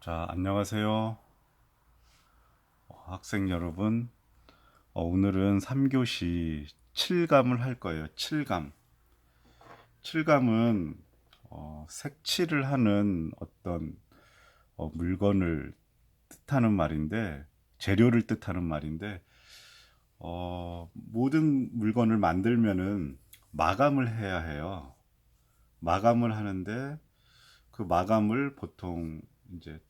자, 안녕하세요. 학생 여러분. 오늘은 3교시 7감을 할 거예요. 7감. 7감은 색칠을 하는 어떤 물건을 뜻하는 말인데, 재료를 뜻하는 말인데, 모든 물건을 만들면은 마감을 해야 해요. 마감을 하는데, 그 마감을 보통 이제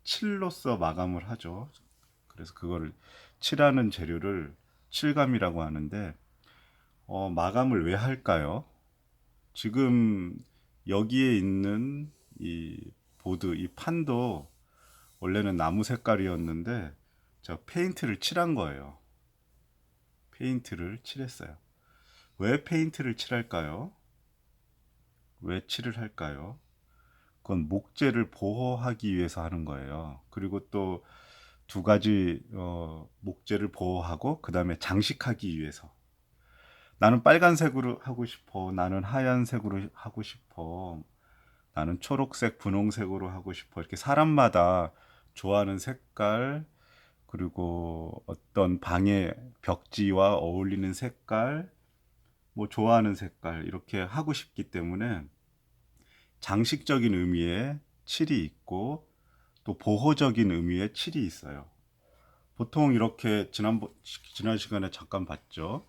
칠로써 마감을 하죠. 그래서 그거를 칠하는 재료를 칠감이라고 하는데, 마감을 왜 할까요? 지금 여기에 있는 이 보드, 이 판도 원래는 나무 색깔이었는데 제가 페인트를 칠한 거예요. 페인트를 칠했어요. 왜 페인트를 칠할까요? 왜 칠을 할까요? 그건 목재를 보호하기 위해서 하는 거예요. 그리고 또 두 가지 목재를 보호하고 그 다음에 장식하기 위해서. 나는 빨간색으로 하고 싶어. 나는 하얀색으로 하고 싶어. 나는 초록색, 분홍색으로 하고 싶어. 이렇게 사람마다 좋아하는 색깔, 그리고 어떤 방의 벽지와 어울리는 색깔, 뭐 좋아하는 색깔, 이렇게 하고 싶기 때문에 장식적인 의미의 칠이 있고 또 보호적인 의미의 칠이 있어요. 보통 이렇게 지난 시간에 잠깐 봤죠.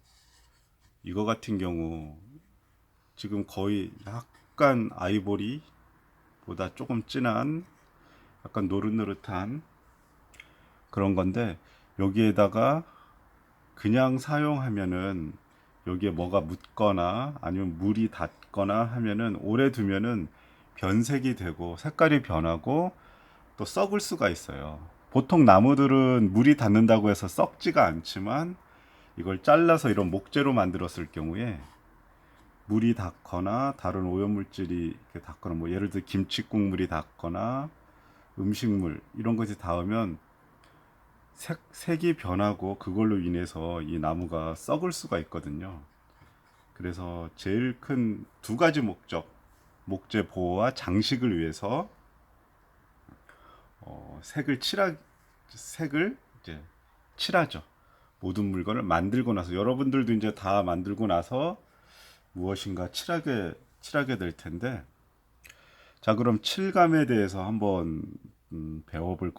이거 같은 경우 지금 거의 약간 아이보리보다 조금 진한 약간 노릇노릇한 그런 건데, 여기에다가 그냥 사용하면은 여기에 뭐가 묻거나 아니면 물이 닿거나 하면은 오래 두면은 변색이 되고 색깔이 변하고 또 썩을 수가 있어요. 보통 나무들은 물이 닿는다고 해서 썩지가 않지만 이걸 잘라서 이런 목재로 만들었을 경우에 물이 닿거나 다른 오염물질이 이렇게 닿거나, 뭐 예를 들어 김치 국물이 닿거나 음식물 이런 것이 닿으면 색이 변하고 그걸로 인해서 이 나무가 썩을 수가 있거든요. 그래서 제일 큰 두 가지 목적, 목재 보호와 장식을 위해서 색을 이제 칠하죠. 모든 물건을 만들고 나서, 여러분들도 이제 다 만들고 나서 무엇인가 칠하게 될 텐데, 자, 그럼 칠감에 대해서 한번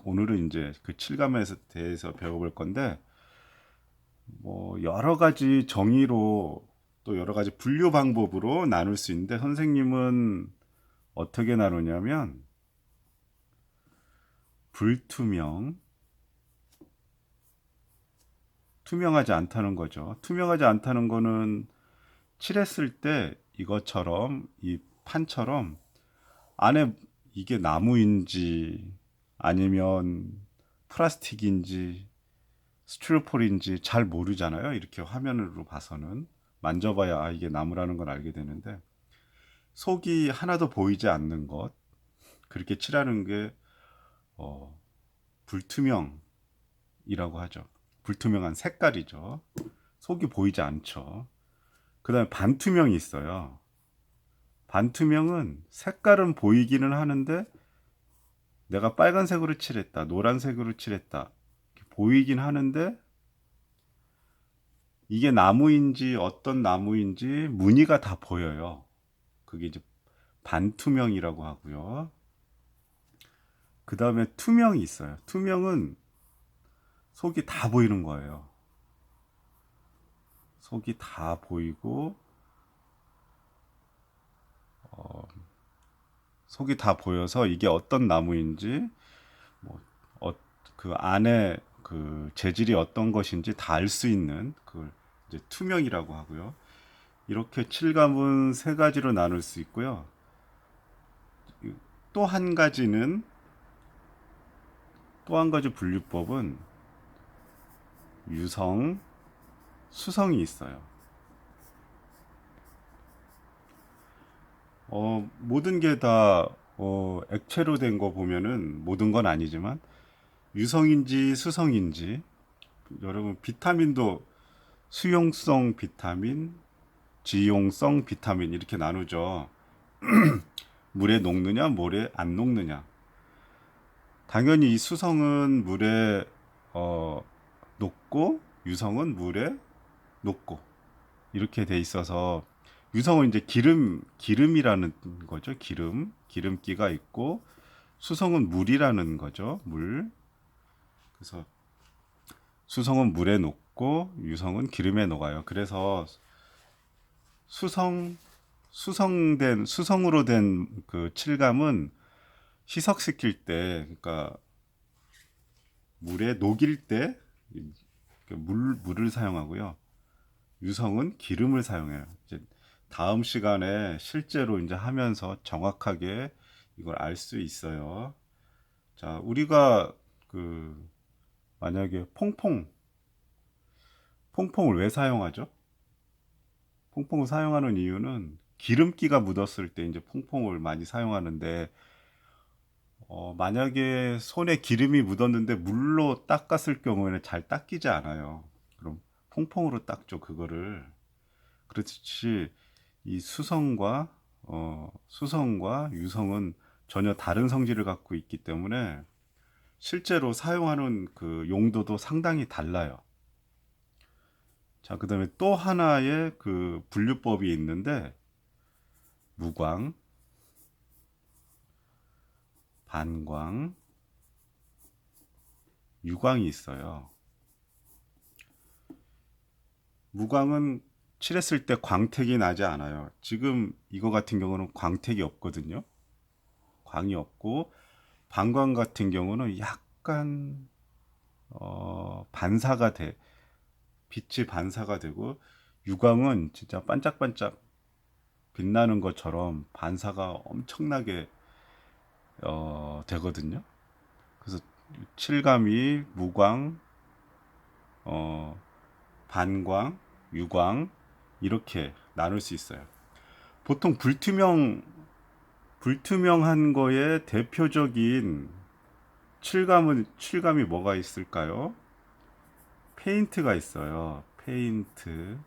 오늘은 이제 그 칠감에 대해서 배워볼 건데, 뭐 여러 가지 정의로 또 여러 가지 분류 방법으로 나눌 수 있는데, 선생님은 어떻게 나누냐면 불투명, 투명하지 않다는 거죠. 투명하지 않다는 거는 칠했을 때 이것처럼, 이 판처럼 안에 이게 나무인지 아니면 플라스틱인지 스티로폴인지 잘 모르잖아요. 이렇게 화면으로 봐서는 만져봐야 이게 나무라는 걸 알게 되는데, 속이 하나도 보이지 않는 것, 그렇게 칠하는 게 어, 불투명이라고 하죠. 불투명한 색깔이죠. 속이 보이지 않죠. 그 다음에 반투명이 있어요. 반투명은 색깔은 보이기는 하는데 내가 빨간색으로 칠했다, 노란색으로 칠했다, 보이긴 하는데 이게 나무인지 어떤 나무인지 무늬가 다 보여요. 그게 이제 반투명이라고 하고요. 그 다음에 투명이 있어요. 투명은 속이 다 보이는 거예요. 속이 다 보이고, 속이 다 보여서 이게 어떤 나무인지, 뭐, 그 안에 그 재질이 어떤 것인지 다 알 수 있는 그걸 이제 투명이라고 하고요. 이렇게 칠감은 세 가지로 나눌 수 있고요. 또 한 가지는, 또 한 가지 분류법은 유성, 수성이 있어요. 모든 게 다 액체로 된 거 보면은 모든 건 아니지만 유성인지 수성인지, 여러분 비타민도 수용성 비타민, 지용성 비타민 이렇게 나누죠. 물에 녹느냐, 물에 안 녹느냐. 당연히 이 수성은 물에 어, 녹고 유성은 물에 녹고 이렇게 돼 있어서 유성은 이제 기름이라는 거죠. 기름기가 있고 수성은 물이라는 거죠. 물. 그래서 수성은 물에 녹고 유성은 기름에 녹아요. 그래서 수성 수성으로 된 그 칠감은 희석시킬 때, 그러니까 물에 녹일 때 물을 사용하고요. 유성은 기름을 사용해요. 이제 다음 시간에 실제로 이제 하면서 정확하게 이걸 알 수 있어요. 자, 우리가 그 만약에 퐁퐁을 왜 사용하죠? 퐁퐁을 사용하는 이유는 기름기가 묻었을 때 이제 퐁퐁을 많이 사용하는데 만약에 손에 기름이 묻었는데 물로 닦았을 경우에는 잘 닦이지 않아요. 그럼 퐁퐁으로 닦죠, 그거를. 그렇지, 이 수성과 유성은 전혀 다른 성질을 갖고 있기 때문에 실제로 사용하는 그 용도도 상당히 달라요. 자, 그 다음에 또 하나의 그 분류법이 있는데, 무광, 반광, 유광이 있어요. 무광은 칠했을 때 광택이 나지 않아요. 지금 이거 같은 경우는 광택이 없거든요. 광이 없고, 반광 같은 경우는 약간 반사가 돼. 빛이 반사가 되고, 유광은 진짜 반짝반짝 빛나는 것처럼 반사가 엄청나게 되거든요. 그래서 칠감이 무광, 어, 반광, 유광 이렇게 나눌 수 있어요. 보통 불투명한 거에 대표적인 칠감이 뭐가 있을까요? 페인트가 있어요. 페인트.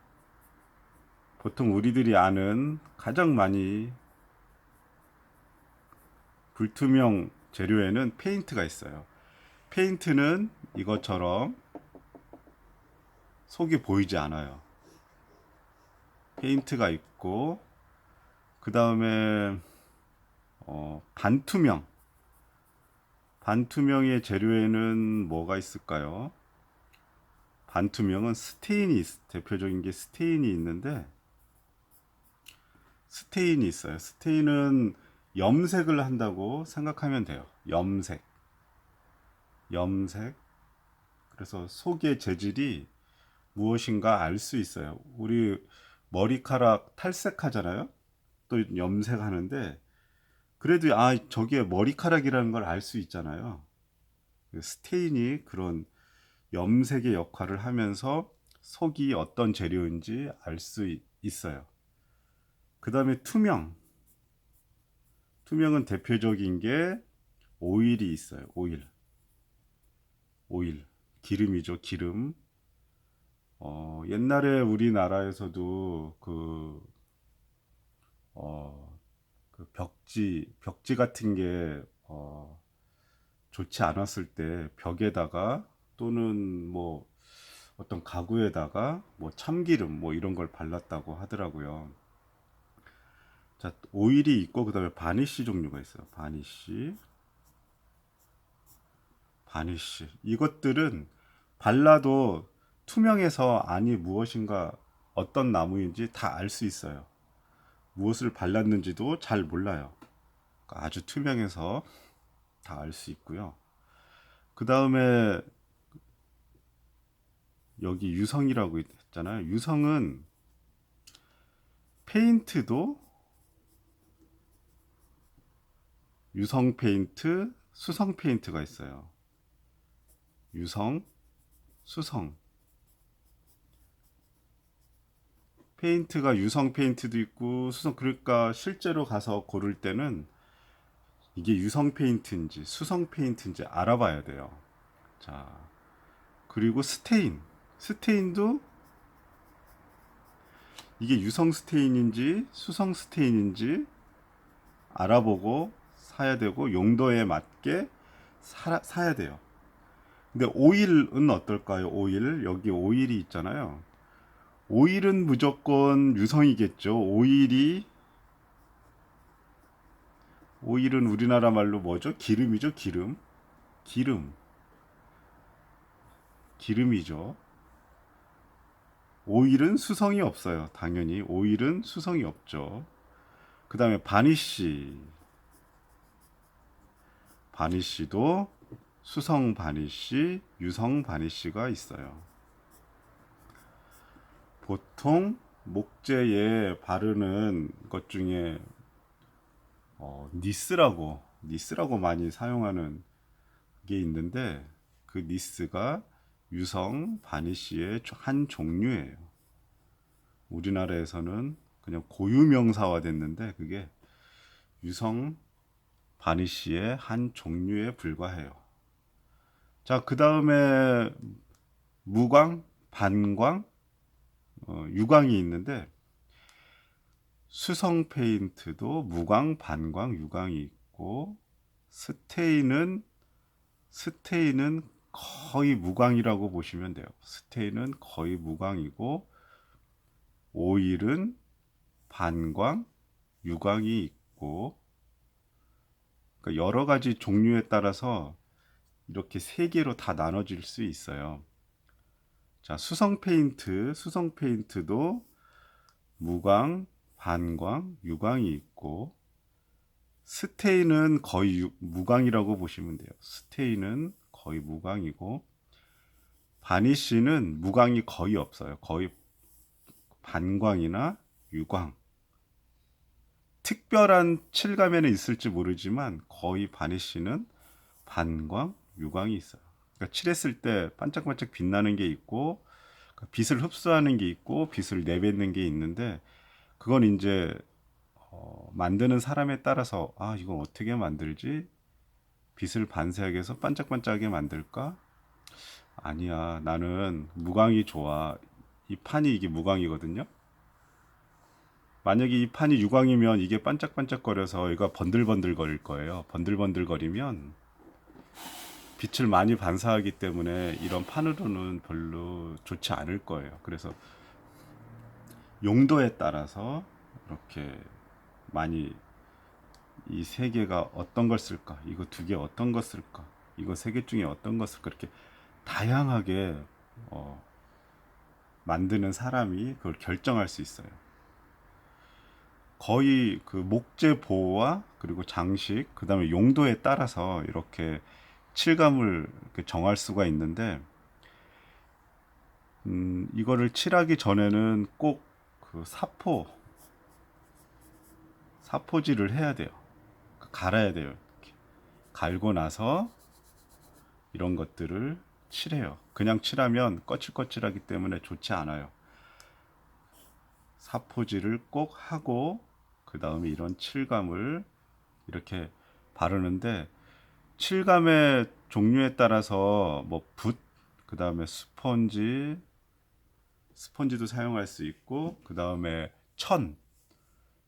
보통 우리들이 아는 가장 많이 불투명 재료에는 페인트가 있어요. 페인트는 이것처럼 속이 보이지 않아요. 페인트가 있고, 그 다음에 반투명. 반투명의 재료에는 뭐가 있을까요? 반투명은 대표적인 게 스테인이 있는데, 스테인이 있어요. 스테인은 염색을 한다고 생각하면 돼요. 염색. 그래서 속의 재질이 무엇인가 알 수 있어요. 우리 머리카락 탈색하잖아요. 또 염색하는데 그래도 저게 머리카락이라는 걸 알 수 있잖아요. 스테인이 그런 염색의 역할을 하면서 속이 어떤 재료인지 알 수 있어요. 그 다음에 투명은 대표적인 게 오일이 있어요. 오일. 기름이죠. 기름. 옛날에 우리나라에서도 그 벽지 같은 게 좋지 않았을 때 벽에다가 또는 뭐 어떤 가구에다가 뭐 참기름 뭐 이런 걸 발랐다고 하더라고요. 자, 오일이 있고 그다음에 바니쉬 종류가 있어요. 바니쉬. 이것들은 발라도 투명해서 안이 무엇인가 어떤 나무인지 다 알 수 있어요. 무엇을 발랐는지도 잘 몰라요. 그러니까 아주 투명해서 다 알 수 있고요. 그 다음에 여기 유성이라고 했잖아요. 유성은 페인트도 유성 페인트, 수성 페인트가 있어요. 유성, 수성. 페인트가 유성 페인트도 있고 수성, 그러니까 실제로 가서 고를 때는 이게 유성 페인트인지 수성 페인트인지 알아봐야 돼요. 자, 그리고 스테인도 이게 유성 스테인인지 수성 스테인인지 알아보고 사야 되고 용도에 맞게 사야 돼요. 근데 오일은 어떨까요? 오일, 여기 오일이 있잖아요. 오일은 무조건 유성이겠죠. 오일은 우리나라 말로 뭐죠? 기름이죠, 기름. 기름, 기름이죠. 오일은 수성이 없어요. 당연히 오일은 수성이 없죠. 그 다음에 바니쉬도 수성 바니쉬, 유성 바니쉬가 있어요. 보통 목재에 바르는 것 중에 니스라고 많이 사용하는 게 있는데 그 니스가 유성 바니쉬의 한 종류예요. 우리나라에서는 그냥 고유명사화 됐는데 그게 유성 바니쉬의 한 종류에 불과해요. 자, 그 다음에 무광, 반광, 유광이 있는데 수성 페인트도 무광, 반광, 유광이 있고 스테인은 거의 무광이라고 보시면 돼요. 스테인은 거의 무광이고 오일은 반광, 유광이 있고 그러니까 여러 가지 종류에 따라서 이렇게 세 개로 다 나눠질 수 있어요. 자, 수성 페인트도 무광, 반광, 유광이 있고 스테인은 거의 무광이라고 보시면 돼요. 스테인은 거의 무광이고 바니쉬는 무광이 거의 없어요. 거의 반광이나 유광. 특별한 칠감에는 있을지 모르지만 거의 바니쉬는 반광, 유광이 있어요. 그러니까 칠했을 때 반짝반짝 빛나는 게 있고 그러니까 빛을 흡수하는 게 있고 빛을 내뱉는 게 있는데 그건 이제 만드는 사람에 따라서 아 이건 어떻게 만들지? 빛을 반사하게 해서 반짝반짝하게 만들까? 아니야 나는 무광이 좋아. 이 판이 이게 무광이거든요. 만약에 이 판이 유광이면 이게 반짝반짝거려서 얘가 번들번들 거릴 거예요. 번들번들 거리면 빛을 많이 반사하기 때문에 이런 판으로는 별로 좋지 않을 거예요. 그래서 용도에 따라서 이렇게 많이 이 세 개가 어떤 걸 쓸까? 이거 두 개 어떤 거 쓸까? 이거 세 개 중에 어떤 거 쓸까? 이렇게 다양하게 어, 만드는 사람이 그걸 결정할 수 있어요. 거의 그 목재 보호와 그리고 장식, 그 다음에 용도에 따라서 이렇게 칠감을 이렇게 정할 수가 있는데, 이거를 칠하기 전에는 꼭 그 사포질을 해야 돼요. 갈아야 돼요. 이렇게. 갈고 나서 이런 것들을 칠해요. 그냥 칠하면 거칠거칠하기 때문에 좋지 않아요. 사포질을 꼭 하고 그 다음에 이런 칠감을 이렇게 바르는데 칠감의 종류에 따라서 뭐 그 다음에 스펀지도 사용할 수 있고 그 다음에 천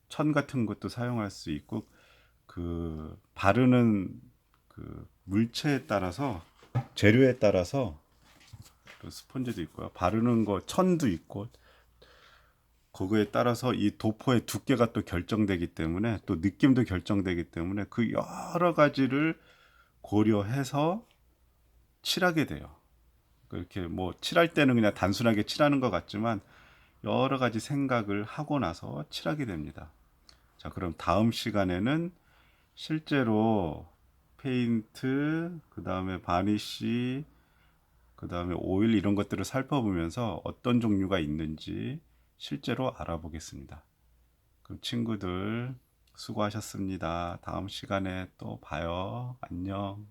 같은 것도 사용할 수 있고 그 바르는 그 물체에 따라서 재료에 따라서 그 스펀지도 있고요. 바르는 거 천도 있고 그거에 따라서 이 도포의 두께가 또 결정되기 때문에 또 느낌도 결정되기 때문에 그 여러 가지를 고려해서 칠하게 돼요. 그렇게 뭐 칠할 때는 그냥 단순하게 칠하는 것 같지만 여러 가지 생각을 하고 나서 칠하게 됩니다. 자, 그럼 다음 시간에는 실제로 페인트, 그 다음에 바니쉬, 그 다음에 오일 이런 것들을 살펴보면서 어떤 종류가 있는지 실제로 알아보겠습니다. 그럼 친구들 수고하셨습니다. 다음 시간에 또 봐요. 안녕.